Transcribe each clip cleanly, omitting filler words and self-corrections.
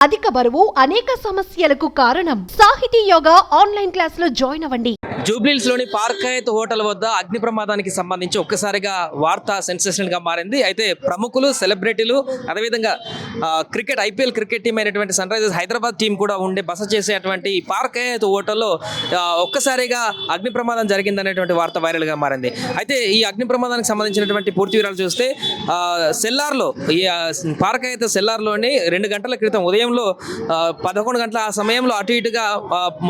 అధిక బరువు అనేక సమస్యలకు కారణం. సాహితీ యోగా ఆన్లైన్ క్లాసులో జాయిన్ అవ్వండి. జూబ్లీహిల్స్ లోని పార్క్ హయత్ హోటల్ వద్ద అగ్ని ప్రమాదానికి సంబంధించి ఒక్కసారిగా వార్త సెన్సేషనల్ గా మారింది. అయితే ప్రముఖులు, సెలబ్రిటీలు, అదేవిధంగా ఐపీఎల్ క్రికెట్ టీం అయినటువంటి సన్ రైజర్స్ హైదరాబాద్ టీం కూడా ఉండే బస చేసేటువంటి ఈ పార్క్ హయత్ హోటల్లో ఒక్కసారిగా అగ్ని ప్రమాదం జరిగిందనేటువంటి వార్త వైరల్ గా మారింది. అయితే ఈ అగ్ని ప్రమాదానికి సంబంధించినటువంటి పూర్తి వివరాలు చూస్తే సెల్లార్లో ఈ పార్క్ హయత్ సెల్లార్లోని 2 గంటల క్రితం ఉదయంలో 11 గంటల ఆ సమయంలో అటు ఇటుగా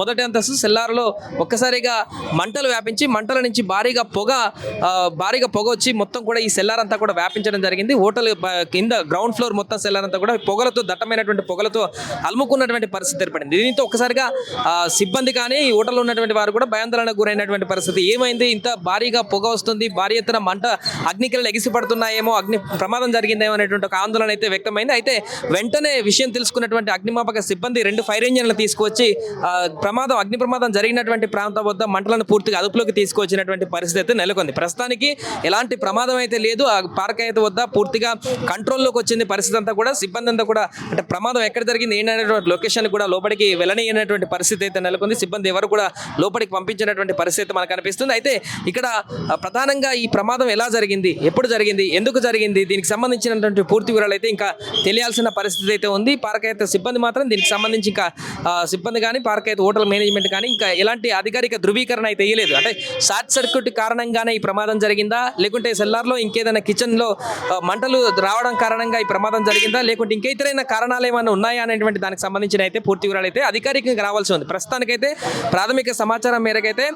మొదటి అంతస్తు సెల్లార్లో ఒక్కసారిగా మంటలు వ్యాపించి మంటల నుంచి భారీగా పొగ వచ్చి మొత్తం కూడా ఈ సెల్లార్ అంతా కూడా వ్యాపించడం జరిగింది. హోటల్ కింద గ్రౌండ్ ఫ్లోర్ మొత్తం సెల్లార్ అంతా కూడా పొగలతో, దట్టమైనటువంటి పొగలతో అలుముకున్నటువంటి పరిస్థితి ఏర్పడింది. దీంతో ఒక్కసారిగా సిబ్బంది కానీ ఈ హోటల్లో ఉన్నటువంటి వారు కూడా భయాందోళనకు గురైనటువంటి పరిస్థితి. ఏమైంది, ఇంత భారీగా పొగ వస్తుంది, భారీ ఎత్తున మంట అగ్నికలు ఎగిసిపడుతున్నాయేమో, అగ్ని ప్రమాదం జరిగిందేమో అనేటువంటి ఒక ఆందోళన అయితే వ్యక్తమైంది. అయితే వెంటనే విషయం తెలుసుకున్నటువంటి అగ్నిమాపక సిబ్బంది 2 ఫైర్ ఇంజన్లు తీసుకువచ్చి అగ్ని ప్రమాదం జరిగినటువంటి ప్రాంతం వద్ద మంటలను పూర్తిగా అదుపులోకి తీసుకొచ్చినటువంటి పరిస్థితి అయితే నెలకొంది. ప్రస్తుతానికి ఎలాంటి ప్రమాదం అయితే లేదు. ఆ పార్క్ అయితే వద్ద పూర్తిగా కంట్రోల్లోకి వచ్చింది పరిస్థితి అంతా కూడా. సిబ్బంది అంతా కూడా అంటే ప్రమాదం ఎక్కడ జరిగింది ఏంటనేటువంటి లొకేషన్ కూడా లోపలికి వెళ్ళనీయనటువంటి పరిస్థితి అయితే నెలకొంది. సిబ్బంది ఎవరు కూడా లోపలికి పంపించినటువంటి పరిస్థితి మనకు కనిపిస్తుంది. అయితే ఇక్కడ ప్రధానంగా ఈ ప్రమాదం ఎలా జరిగింది, ఎప్పుడు జరిగింది, ఎందుకు జరిగింది, దీనికి సంబంధించినటువంటి పూర్తి వివరాలు అయితే ఇంకా తెలియాల్సిన పరిస్థితి అయితే ఉంది. పార్క్ అయితే సిబ్బంది మాత్రం దీనికి సంబంధించి ఇంకా సిబ్బంది కానీ పార్క్ అయితే హోటల్ మేనేజ్మెంట్ కానీ ఇంకా ఎలాంటి అధికారిక ధృవీకరణ అయితే తెలియలేదు. అంటే షార్ట్ సర్క్యూట్ కారణంగానే ఈ ప్రమాదం జరిగిందా, లేకుంటే సెల్లార్లో ఇంకేదైనా కిచెన్లో మంటలు రావడం కారణంగా ఈ ప్రమాదం జరిగిందా, లేకుంటే ఇంకేతరైన కారణాలు ఏమైనా ఉన్నాయా అనేటువంటి దానికి సంబంధించిన అయితే పూర్తి వివరాలు అయితే అధికారికంగా రావాల్సి ఉంది. ప్రస్తుతానికైతే ప్రాథమిక సమాచారం మేరకైతే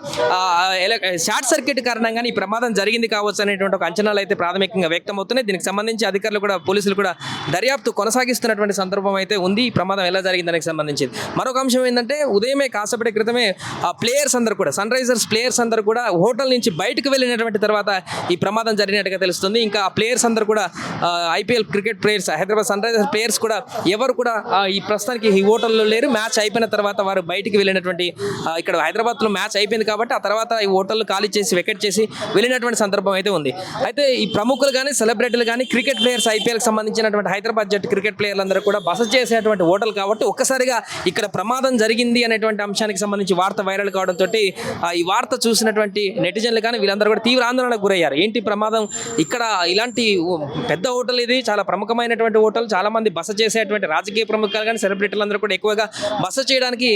షార్ట్ సర్క్యూట్ కారణంగానే ఈ ప్రమాదం జరిగింది కావచ్చు అనేటువంటి ఒక అంచనాలు అయితే ప్రాథమికంగా వ్యక్తమవుతున్నాయి. దీనికి సంబంధించి అధికారులు కూడా, పోలీసులు కూడా దర్యాప్తు కొనసాగిస్తున్నటువంటి సందర్భం అయితే ఉంది. ఈ ప్రమాదం ఎలా జరిగింది దానికి సంబంధించి మరొక అంశం ఏంటంటే, ఉదయమే కాసేపటి క్రితమే ప్లేయర్స్ అందరూ కూడా, సన్ రైజర్స్ ప్లేయర్స్ అందరూ కూడా హోటల్ నుంచి బయటకు వెళ్ళినటువంటి తర్వాత ఈ ప్రమాదం జరిగినట్టుగా తెలుస్తుంది. ఇంకా ఆ ప్లేయర్స్ అందరూ కూడా IPL cricket players, Hyderabad Sunrisers players కూడా ఎవరు కూడా ఈ ప్రస్తుతానికి ఈ హోటల్లో లేరు. మ్యాచ్ అయిపోయిన తర్వాత వారు బయటికి వెళ్ళినటువంటి, ఇక్కడ హైదరాబాద్లో మ్యాచ్ అయిపోయింది కాబట్టి ఆ తర్వాత ఈ హోటల్ ఖాళీ చేసి వెకెట్ చేసి వెళ్ళినటువంటి సందర్భం అయితే ఉంది. అయితే ఈ ప్రముఖులు కానీ, సెలబ్రిటీలు కానీ, క్రికెట్ ప్లేయర్స్, ఐపీఎల్కి సంబంధించినటువంటి హైదరాబాద్ జట్టు క్రికెట్ ప్లేయర్లందరూ కూడా బస చేసేటువంటి హోటల్ కాబట్టి ఒక్కసారిగా ఇక్కడ ప్రమాదం జరిగింది అనేటువంటి అంశానికి సంబంధించి వార్త వైరల్ కావడంతో ఈ వార్త చూసినటువంటి నెటిజన్లు కానీ వీళ్ళందరూ కూడా తీవ్ర ఆందోళనకు గురయ్యారు. ఏంటి ప్రమాదం, ఇక్కడ ఇలాంటి పెద్ద హోటల్, ఇది చాలా ప్రముఖమైనటువంటి హోటల్, చాలా మంది బస చేసేటువంటి రాజకీయ ప్రముఖులు కానీ సెలబ్రిటీలు అందరూ కూడా ఎక్కువగా బస చేయడానికి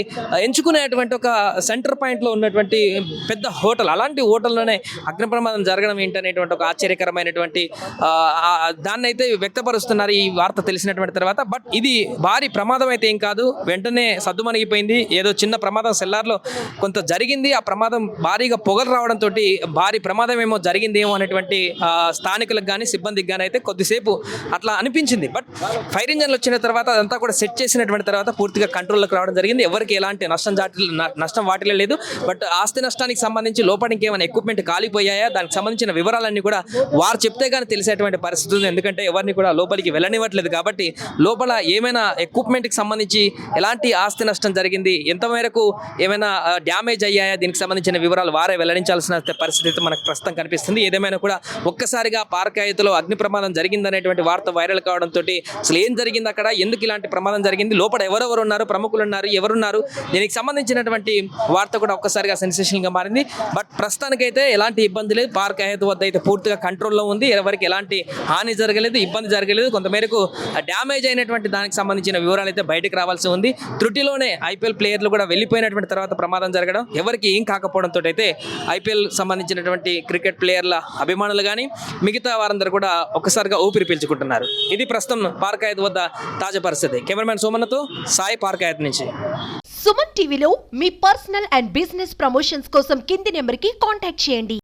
ఎంచుకునేటువంటి ఒక సెంటర్ పాయింట్లో ఉన్నటువంటి పెద్ద హోటల్, అలాంటి హోటల్లోనే అగ్ని ప్రమాదం జరగడం ఏంటనేటువంటి ఒక ఆశ్చర్యకరమైనటువంటి దాన్ని అయితే వ్యక్తపరుస్తున్నారు ఈ వార్త తెలిసినటువంటి తర్వాత. బట్ ఇది భారీ ప్రమాదం అయితే ఏం కాదు, వెంటనే సద్దుమణిగిపోయింది. ఏదో చిన్న ప్రమాదం సెల్లార్లో కొంత జరిగింది. ఆ ప్రమాదం భారీగా పొగలు రావడంతో భారీ ప్రమాదం ఏమో జరిగిందేమో అనేటువంటి స్థానికులకు కానీ సిబ్బందికి కానీ అయితే కొద్దిసేపు అట్లా అనిపించింది. బట్ ఫైర్ ఇంజన్లు వచ్చిన తర్వాత అదంతా కూడా సెట్ చేసినటువంటి తర్వాత పూర్తిగా కంట్రోల్లోకి రావడం జరిగింది. ఎవరికి ఎలాంటి నష్టం వాటిలో లేదు. బట్ ఆస్తి నష్టానికి సంబంధించి లోపల ఇంకేమైనా ఎక్విప్మెంట్ కాలిపోయాయా, దానికి సంబంధించిన వివరాలన్నీ కూడా వారు చెప్తే కానీ తెలిసేటువంటి పరిస్థితి ఉంది. ఎందుకంటే ఎవరిని కూడా లోపలికి వెళ్ళనివ్వట్లేదు కాబట్టి లోపల ఏమైనా ఎక్విప్మెంట్కి సంబంధించి ఎలాంటి ఆస్తి నష్టం జరిగింది, ఎంత మేరకు ఏమైనా డ్యామేజ్ అయ్యాయా, దీనికి సంబంధించిన వివరాలు వారే వెల్లడించాల్సిన పరిస్థితి మనకు ప్రస్తుతం కనిపిస్తుంది. ఏదేమైనా కూడా ఒక్కసారిగా పార్క్ హయత్లో అగ్ని ప్రమాదం జరిగిందనేటువంటి వార్త వైరల్ కావడంతో అసలు ఏం జరిగింది, అక్కడ ఎందుకు ఇలాంటి ప్రమాదం జరిగింది, లోపల ఎవరెవరు ఉన్నారు, ప్రముఖులు ఉన్నారు, ఎవరున్నారు, దీనికి సంబంధించినటువంటి వార్త కూడా ఒక్కసారిగా సెన్సేషన్గా మారింది. బట్ ప్రస్తుతానికైతే ఎలాంటి ఇబ్బంది లేదు. పార్క్ హయత్ వద్ద అయితే పూర్తిగా కంట్రోల్లో ఉంది. ఎవరికి ఎలాంటి హాని జరగలేదు, ఇబ్బంది జరగలేదు. కొంతమేరకు డ్యామేజ్ అయినటువంటి దానికి సంబంధించిన వివరాలు అయితే బయటకు రావాల్సి ఉంది. త్రుటిలోనే ఐపీఎల్ ప్లేయర్లు కూడా వెళ్ళిపోయినటువంటి తర్వాత ప్రమాదం జరగడం, ఎవరికి ఏం కాకపోవడంతో అయితే ఐపీఎల్ సంబంధించినటువంటి క్రికెట్ ప్లేయర్ల అభిమానులు కానీ మిగతా వారందరూ కూడా ఒక్కసారిగా ఊపిరి పీల్చుకుంటున్నారు. ఇది ప్రస్తుతం పార్క్ హయత్ వద్ద తాజా పరిస్థితి. కెమెరామెన్ సోమన్నతో సాయి, పార్క్ హయత్ నుంచి. సుమన్ టీవీలో మీ పర్సనల్ అండ్ బిజినెస్ ప్రమోషన్స్ కోసం కింది నెంబర్కి కాంటాక్ట్ చేయండి.